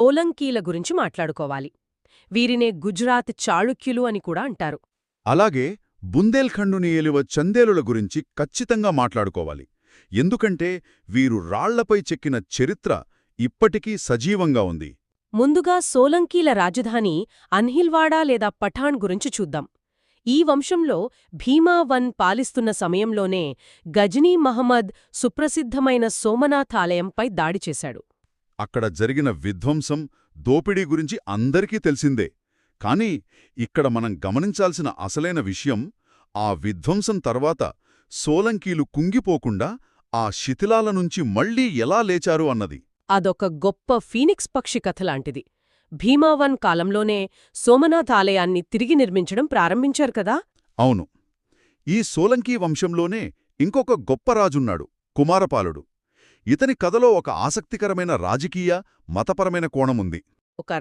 సోలంకీల గురించి మాట్లాడుకోవాలి. వీరినే గుజరాత్ చాళుక్యులు అని కూడా అంటారు. అలాగే బుందేల్ఖండుని ఏలువ చందేలుల గురించి ఖచ్చితంగా మాట్లాడుకోవాలి. ఎందుకంటే వీరు రాళ్లపై చెక్కిన చరిత్ర ఇప్పటికీ సజీవంగా ఉంది. ముందుగా సోలంకీల రాజధాని అన్హిల్వాడా లేదా పఠాణ్ గురించి చూద్దాం. ఈ వంశంలో భీమా వన్ పాలిస్తున్న సమయంలోనే గజనీ మహమ్మద్ సుప్రసిద్ధమైన సోమనాథ్ ఆలయంపై దాడి చేశాడు. అక్కడ జరిగిన విధ్వంసం, దోపిడీ గురించి అందరికీ తెలిసిందే. కానీ ఇక్కడ మనం గమనించాల్సిన అసలైన విషయం, ఆ విధ్వంసం తర్వాత సోలంకీలు కుంగిపోకుండా ఆ శిథిలాల నుంచి మళ్లీ ఎలా లేచారు అన్నది. అదొక గొప్ప ఫీనిక్స్ పక్షి కథలాంటిది. భీమావన్ కాలంలోనే సోమనాథ్ ఆలయాన్ని తిరిగి నిర్మించడం ప్రారంభించారు కదా. అవును. ఈ సోలంకీ వంశంలోనే ఇంకొక గొప్ప రాజున్నాడు, కుమారపాలుడు. ఇతని కథలో ఒక ఆసక్తికరమైన రాజకీయ, మతపరమైన కోణముంది. ఒక